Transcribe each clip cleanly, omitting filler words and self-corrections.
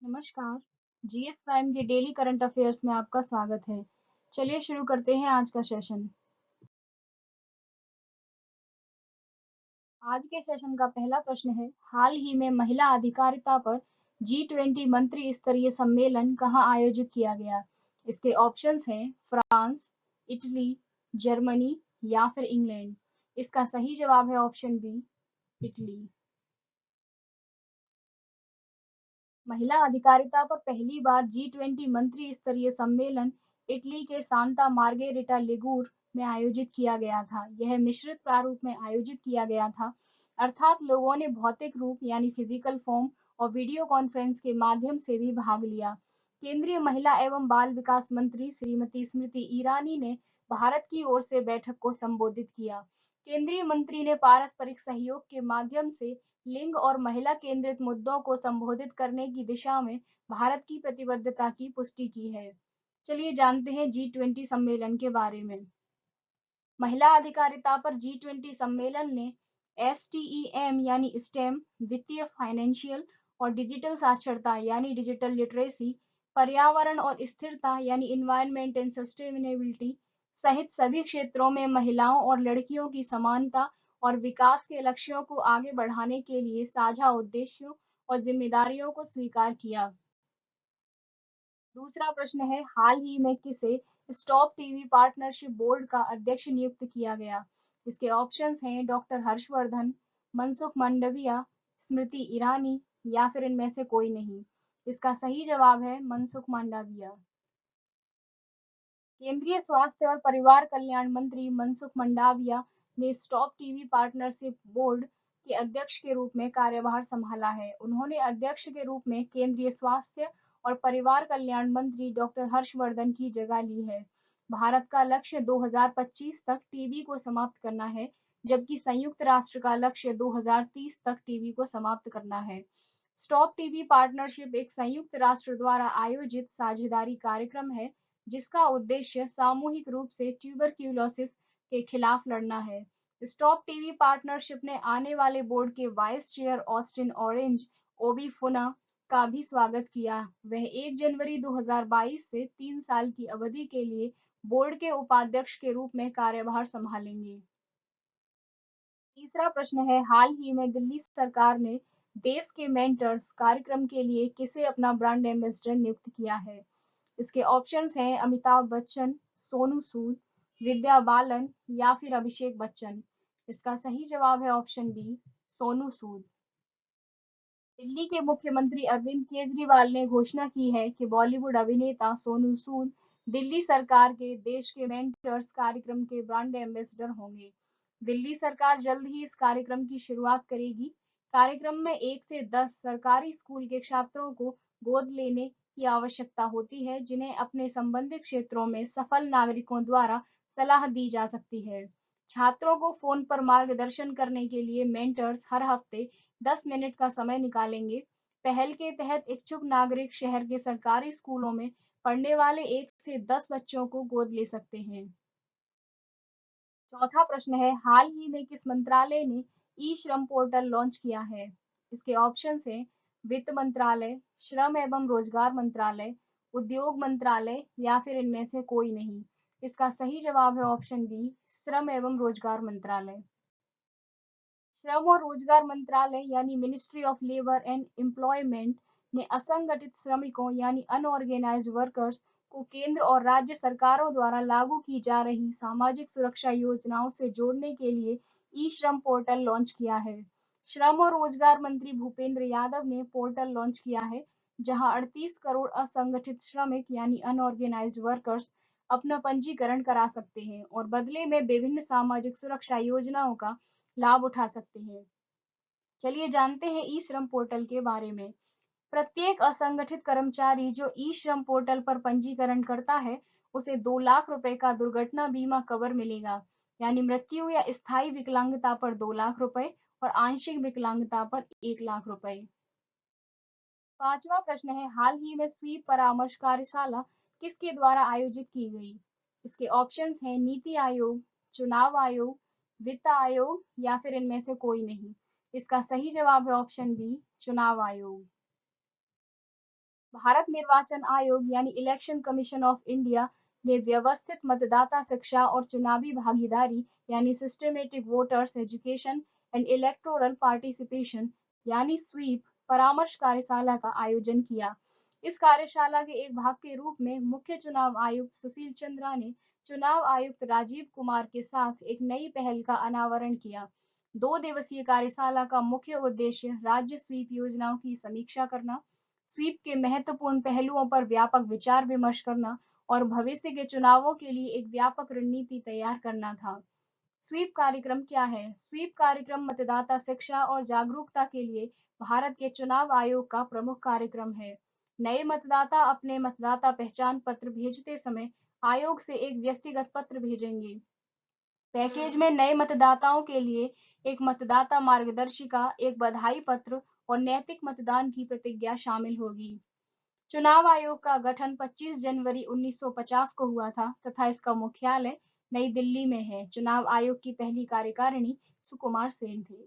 नमस्कार। GS prime के daily current affairs में आपका स्वागत है। चलिए शुरू करते हैं आज का सेशन। आज के सेशन का पहला प्रश्न है, हाल ही में महिला अधिकारिता पर G20 मंत्री स्तरीय सम्मेलन कहाँ आयोजित किया गया? इसके ऑप्शंस हैं फ्रांस, इटली, जर्मनी या फिर इंग्लैंड। इसका सही जवाब है ऑप्शन बी, इटली। महिला अधिकारिता पर पहली बार G20 मंत्री स्तरीय सम्मेलन इटली के सांता मार्गेरिटा लिगूर में आयोजित किया गया था। यह मिश्रित प्रारूप में आयोजित किया गया था, अर्थात लोगों ने भौतिक रूप यानी फिजिकल फॉर्म और वीडियो कॉन्फ्रेंस के माध्यम से भी भाग लिया। केंद्रीय महिला एवं बाल विकास मंत्री श्रीमती स्मृति ईरानी ने भारत की ओर से बैठक को संबोधित किया। केंद्रीय मंत्री ने पारस्परिक सहयोग के माध्यम से लिंग और महिला केंद्रित मुद्दों को संबोधित करने की दिशा में भारत की प्रतिबद्धता की पुष्टि की है। चलिए जानते हैं G20 सम्मेलन के बारे में। महिला अधिकारिता पर G20 सम्मेलन ने STEM यानी स्टेम, वित्तीय, फाइनेंशियल और डिजिटल साक्षरता यानी डिजिटल लिटरेसी, पर्यावरण और स्थिरता यानी इन्वायरमेंट एंड सस्टेनेबिलिटी सहित सभी क्षेत्रों में महिलाओं और लड़कियों की समानता और विकास के लक्ष्यों को आगे बढ़ाने के लिए साझा उद्देश्यों और जिम्मेदारियों को स्वीकार किया। दूसरा प्रश्न है, हाल ही में किसे स्टॉप टीवी पार्टनरशिप बोर्ड का अध्यक्ष नियुक्त किया गया? इसके ऑप्शंस हैं डॉक्टर हर्षवर्धन, मनसुख मांडविया, स्मृति ईरानी या फिर इनमें से कोई नहीं। इसका सही जवाब है मनसुख मांडविया। केंद्रीय स्वास्थ्य और परिवार कल्याण मंत्री मनसुख मंडाविया ने स्टॉप टीबी पार्टनरशिप बोर्ड के अध्यक्ष के रूप में कार्यभार संभाला है। उन्होंने अध्यक्ष के रूप में केंद्रीय स्वास्थ्य और परिवार कल्याण मंत्री डॉक्टर हर्षवर्धन की जगह ली है। भारत का लक्ष्य 2025 तक टीबी को समाप्त करना है, जबकि संयुक्त राष्ट्र का लक्ष्य 2030 तक टीबी को समाप्त करना है। स्टॉप टीबी पार्टनरशिप एक संयुक्त राष्ट्र द्वारा आयोजित साझेदारी कार्यक्रम है, जिसका उद्देश्य सामूहिक रूप से ट्यूबरक्यूलोसिस के खिलाफ लड़ना है। स्टॉप टीबी पार्टनरशिप ने आने वाले बोर्ड के वाइस चेयर ऑस्टिन ऑरेंज ओबी फुना का भी स्वागत किया। वह 1 जनवरी 2022 से 3 साल की अवधि के लिए बोर्ड के उपाध्यक्ष के रूप में कार्यभार संभालेंगे। तीसरा प्रश्न है, हाल ही में दिल्ली सरकार ने देश के मेंटर्स कार्यक्रम के लिए किसे अपना ब्रांड एम्बेसडर नियुक्त किया है? इसके ऑप्शंस हैं अमिताभ बच्चन, सोनू सूद, विद्या बालन या फिर अभिषेक बच्चन। इसका सही जवाब है ऑप्शन बी, सोनू सूद। दिल्ली के मुख्यमंत्री अरविंद केजरीवाल ने घोषणा की है कि बॉलीवुड अभिनेता सोनू सूद दिल्ली सरकार के देश के मेंटर्स कार्यक्रम के ब्रांड एम्बेसडर होंगे। दिल्ली सरकार जल्द ही इस कार्यक्रम की शुरुआत करेगी। कार्यक्रम में 1 से 10 सरकारी स्कूल के छात्रों को गोद लेने की आवश्यकता होती है, जिन्हें अपने संबंधित क्षेत्रों में सफल नागरिकों द्वारा सलाह दी जा सकती है। छात्रों को फोन पर मार्गदर्शन करने के लिए मेंटर्स हर हफ्ते 10 मिनट का समय निकालेंगे। पहल के तहत इच्छुक नागरिक शहर के सरकारी स्कूलों में पढ़ने वाले 1 से 10 बच्चों को गोद ले सकते हैं। चौथा प्रश्न है, हाल ही में किस मंत्रालय ने ई श्रम पोर्टल लॉन्च किया है? इसके ऑप्शंस हैं वित्त मंत्रालय, श्रम एवं रोजगार मंत्रालय, उद्योग मंत्रालय या फिर इनमें से कोई नहीं। इसका सही जवाब है ऑप्शन बी, श्रम एवं रोजगार मंत्रालय। श्रम और रोजगार मंत्रालय यानी ministry of labour and employment ने असंगठित श्रमिकों यानी अनऑर्गेनाइज्ड वर्कर्स को केंद्र और राज्य सरकारों द्वारा लागू की जा रही सामाजिक सुरक्षा योजनाओं से जोड़ने के लिए ई श्रम पोर्टल लॉन्च किया है। श्रम और रोजगार मंत्री भूपेंद्र यादव ने पोर्टल लॉन्च किया है, जहां 38 करोड़ असंगठित श्रमिक यानी अनऑर्गेनाइज्ड वर्कर्स अपना पंजीकरण करा सकते हैं और बदले में विभिन्न सामाजिक सुरक्षा योजनाओं का लाभ उठा सकते हैं। चलिए जानते हैं ई श्रम पोर्टल के बारे में। प्रत्येक असंगठित कर्मचारी जो ई श्रम पोर्टल पर पंजीकरण करता है, उसे 2 लाख रुपए का दुर्घटना बीमा कवर मिलेगा, यानी मृत्यु या स्थायी विकलांगता पर 2 लाख रुपए और आंशिक विकलांगता पर 1 लाख रुपए। पांचवा प्रश्न है, हाल ही में स्वीप परामर्श कार्यशाला किसके द्वारा आयोजित की गई? इसके ऑप्शंस हैं नीति आयोग, चुनाव आयोग, वित्त आयोग या फिर इनमें से कोई नहीं। इसका सही जवाब है ऑप्शन बी, चुनाव आयोग। भारत निर्वाचन आयोग यानी इलेक्शन कमीशन ऑफ इंडिया ने व्यवस्थित मतदाता शिक्षा और चुनावी भागीदारी यानी systematic voters education and electoral participation यानी स्वीप परामर्श कार्यशाला का आयोजन किया। इस कार्यशाला के एक भाग के रूप में मुख्य चुनाव आयुक्त सुशील चंद्रा ने चुनाव आयुक्त राजीव कुमार के साथ एक नई पहल का अनावरण किया। 2 दिवसीय कार्यशाला का मुख्य उद्देश्य राज्य स्वीप योजनाओं की समीक्षा करना, स्वीप के महत्वपूर्ण पहलुओं पर व्यापक विचार विमर्श करना और भविष्य के चुनावों के लिए एक व्यापक रणनीति तैयार करना था। स्वीप कार्यक्रम क्या है? स्वीप कार्यक्रम मतदाता शिक्षा और जागरूकता के लिए भारत के चुनाव आयोग का प्रमुख कार्यक्रम है। नए मतदाता अपने मतदाता पहचान पत्र भेजते समय आयोग से एक व्यक्तिगत पत्र भेजेंगे। पैकेज में नए मतदाताओं के लिए एक मतदाता मार्गदर्शिका, एक बधाई पत्र और नैतिक मतदान की प्रतिज्ञा शामिल होगी। चुनाव आयोग का गठन 25 जनवरी 1950 को हुआ था तथा इसका मुख्यालय नई दिल्ली में है। चुनाव आयोग की पहली कार्यकारिणी सुकुमार सेन थे।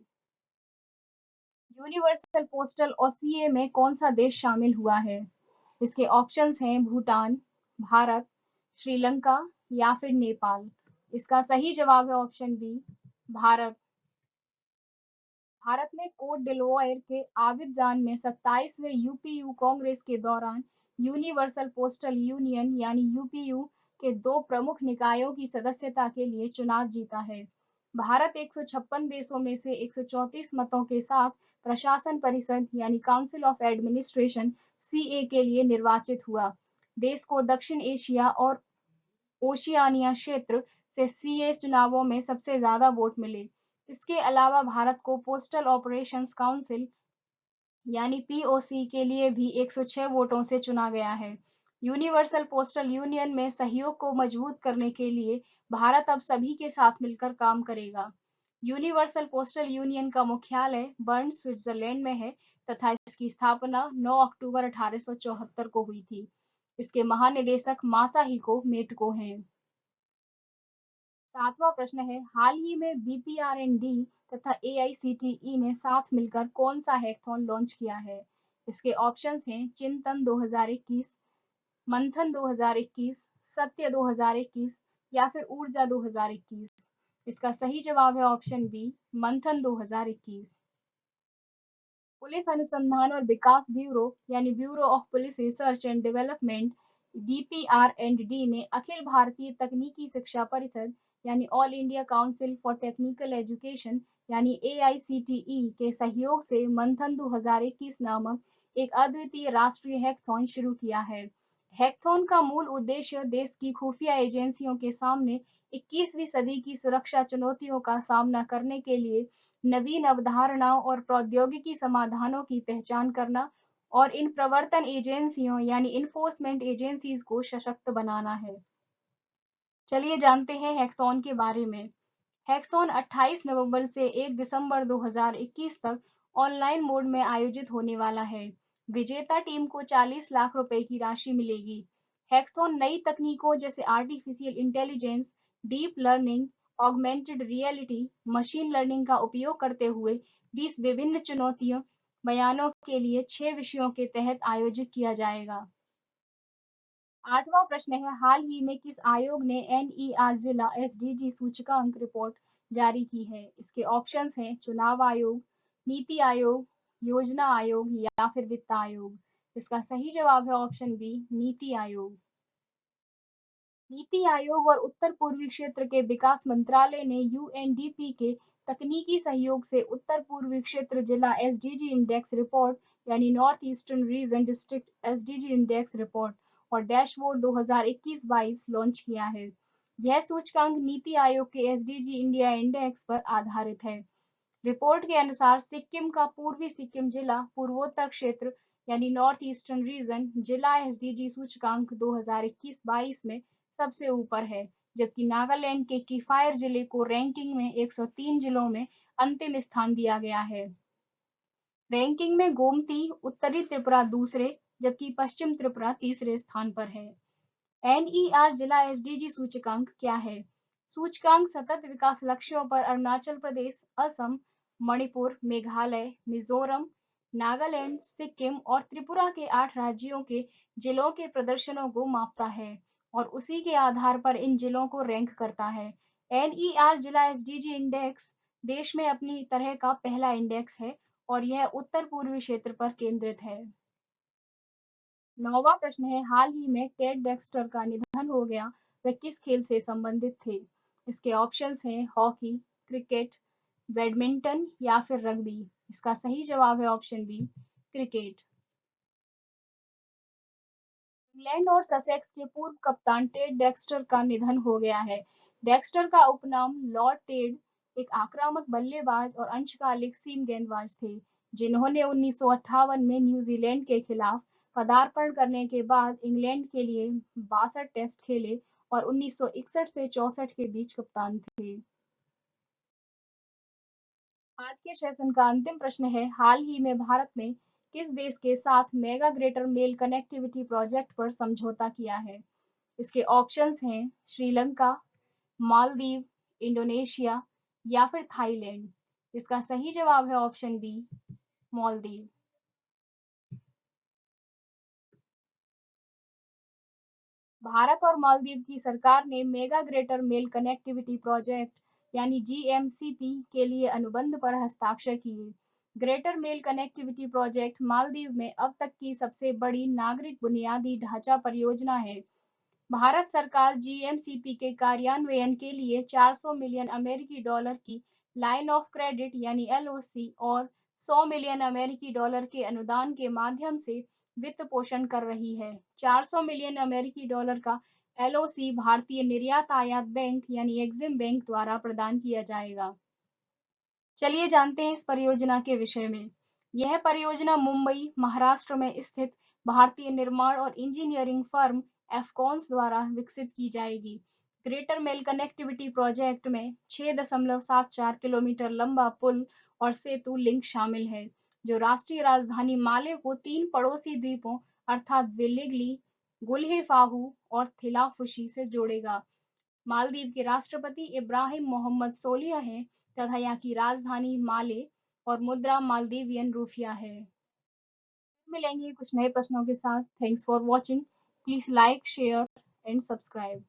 यूनिवर्सल पोस्टल और सीए में कौन सा देश शामिल हुआ है? इसके ऑप्शंस हैं भूटान, भारत, श्रीलंका या फिर नेपाल। इसका सही जवाब है ऑप्शन बी, भारत। भारत ने कोट डिलॉयर के आविर्जान में 27वें यूपीयू कांग्रेस के दौरान यूनिवर्सल पोस्टल यूनियन यानी यूपीयू के 2 प्रमुख निकायों की सदस्यता के लिए चुनाव जीता है। भारत 156 देशों में से 134 मतों के साथ प्रशासन परिषद यानी काउंसिल ऑफ एडमिनिस्ट्रेशन सीए के लिए निर्वाचित हुआ। देश को दक्षिण एशिया और ओशियानिया क्षेत्र से सीए चुनावों में सबसे ज्यादा वोट मिले। इसके अलावा भारत को पोस्टल ऑपरेशंस काउंसिल यानी पीओसी के लिए भी 106 वोटों से चुना गया है। यूनिवर्सल पोस्टल यूनियन में सहयोग को मजबूत करने के लिए भारत अब सभी के साथ मिलकर काम करेगा। यूनिवर्सल पोस्टल यूनियन का मुख्यालय बर्न, स्विट्जरलैंड में है तथा इसकी स्थापना 9 अक्टूबर 1874 को हुई थी। इसके महानिदेशक मासाहिको मेटको हैं। 7वां प्रश्न है, हाल ही में बीपीआरएनडी तथा एआईसीटीई ने साथ मिलकर कौन सा हैकाथॉन लॉन्च किया है? इसके ऑप्शंस हैं चिंतन 2021, मंथन 2021, सत्य 2021 या फिर ऊर्जा 2021। इसका सही जवाब है ऑप्शन बी, मंथन 2021। पुलिस अनुसंधान और विकास ब्यूरो यानी bureau of police research and development BPR&D ने अखिल भारतीय तकनीकी शिक्षा परिषद यानी all India council for technical education यानी एआईसीटीई के सहयोग से मंथन 2021 नामक एक अद्वितीय राष्ट्रीय हैकाथॉन शुरू किया है। हैकाथॉन का मूल उद्देश्य देश की खुफिया एजेंसियों के सामने 21वीं सदी की सुरक्षा चुनौतियों का सामना करने के लिए नवीन अवधारणाओं और प्रौद्योगिकी समाधानों की पहचान करना और इन प्रवर्तन एजेंसियों यानी इन्फोर्समेंट एजेंसीज को सशक्त बनाना है। चलिए जानते हैं हैकाथॉन के बारे में। हैकाथॉन 28 नवंबर से 1 दिसंबर 2021 तक ऑनलाइन मोड में आयोजित होने वाला है। विजेता टीम को 40 लाख रुपए की राशि मिलेगी। हैकाथॉन नई तकनीकों जैसे artificial intelligence, deep learning, augmented reality, machine learning का उपयोग करते हुए 20 विभिन्न चुनौतियों बयानों के लिए 6 विषयों के तहत आयोजित किया जाएगा। 8वां प्रश्न है, हाल ही में किस आयोग ने एनईआर जिला एसडीजी सूचकांक रिपोर्ट जारी की है? इसके ऑप्शंस हैं चुनाव आयोग, नीति आयोग, योजना आयोग या फिर वित्त आयोग। इसका सही जवाब है ऑप्शन बी, नीति आयोग। नीति आयोग और उत्तर पूर्वी क्षेत्र के विकास मंत्रालय ने यूएनडीपी के तकनीकी सहयोग से उत्तर पूर्वी क्षेत्र जिला एसडीजी इंडेक्स रिपोर्ट यानी north eastern region district SDG index report और डैशबोर्ड 2021-22 लॉन्च किया है। यह सूचकांक नीति आयोग के एसडीजी इंडिया इंडेक्स पर आधारित है। रिपोर्ट के अनुसार सिक्किम का पूर्वी सिक्किम जिला पूर्वोत्तर क्षेत्र यानी नॉर्थ ईस्टर्न रीजन जिला एसडीजी सूचकांक 2021-22 में सबसे ऊपर है, जबकि नागालैंड के किफायर जिले को रैंकिंग में 103 जिलों में अंतिम स्थान दिया गया है। रैंकिंग में गोमती उत्तरी त्रिपुरा दूसरे जबकि पश्चिम त्रिपुरा तीसरे स्थान पर है। एनईआर जिला एसडीजी सूचकांक क्या है? सूचकांक सतत विकास लक्ष्यों पर अरुणाचल प्रदेश, असम, मणिपुर, मेघालय, मिजोरम, नागालैंड, सिक्किम और त्रिपुरा के 8 राज्यों के जिलों के प्रदर्शनों को मापता है और उसी के आधार पर इन जिलों को रैंक करता है। एनईआर जिला एसडीजी इंडेक्स देश में अपनी तरह का पहला इंडेक्स है और यह उत्तर पूर्वी क्षेत्र पर केंद्रित है। 9वां प्रश्न है, हाल ही में टेड डेक्स्टर का निधन हो गया, वह किस खेल से संबंधित थे? इसके ऑप्शंस हैं हॉकी, क्रिकेट, बैडमिंटन या फिर रग्बी। इसका सही जवाब है ऑप्शन बी, क्रिकेट। इंग्लैंड और ससेक्स के पूर्व कप्तान टेड डेक्स्टर का निधन हो गया है। डेक्स्टर का उपनाम लॉर्ड टेड एक आक्रामक बल्लेबाज और अंशकालिक सीम गेंदबाज थे, जिन्होंने 1958 में न्यूजीलैंड के खिलाफ पदार्पण करने के बाद इंग्लैंड के लिए 62 टेस्ट खेले और 1961 से 64 के बीच कप्तान थे। आज के सेशन का अंतिम प्रश्न है, हाल ही में भारत ने किस देश के साथ mega greater Male connectivity project पर समझौता किया है? इसके ऑप्शंस हैं श्रीलंका, मालदीव, इंडोनेशिया या फिर थाईलैंड। इसका सही जवाब है ऑप्शन बी, मालदीव। भारत और मालदीव की सरकार ने mega greater Male connectivity project यानी जीएमसीपी के लिए अनुबंध पर हस्ताक्षर किए। Greater Male connectivity project Maldives में अब तक की सबसे बड़ी नागरिक बुनियादी ढांचा परियोजना है। भारत सरकार जीएमसीपी के कार्यान्वयन के लिए 400 मिलियन अमेरिकी डॉलर की लाइन ऑफ क्रेडिट यानी एलओसी और 100 मिलियन अमेरिकी डॉलर के अनुदान के माध्यम से वित्त पोषण कर रही है। 400 मिलियन अमेरिकी डॉलर का एलओसी भारतीय निर्यात आयात बैंक यानी एग्जिम बैंक द्वारा प्रदान किया जाएगा। चलिए जानते हैं इस परियोजना के विषय में। यह परियोजना मुंबई, महाराष्ट्र में स्थित भारतीय निर्माण और इंजीनियरिंग फर्म एफकॉन्स द्वारा विकसित की जाएगी। ग्रेटर मेल कनेक्टिविटी प्रोजेक्ट में 6.74 किलोमीटर लंबा पुल और सेतु लिंक शामिल है, जो राष्ट्रीय राजधानी माले को 3 पड़ोसी द्वीपों अर्थात वेलिंगली, गुल्हेफाहू और थिलाफुशी से जोड़ेगा। मालदीव के राष्ट्रपति इब्राहिम मोहम्मद सोलिह हैं तथा यहाँ की राजधानी माले और मुद्रा मालदीवियन रूफिया है। मिलेंगे कुछ नए प्रश्नों के साथ। Thanks for watching. Please like, share and subscribe.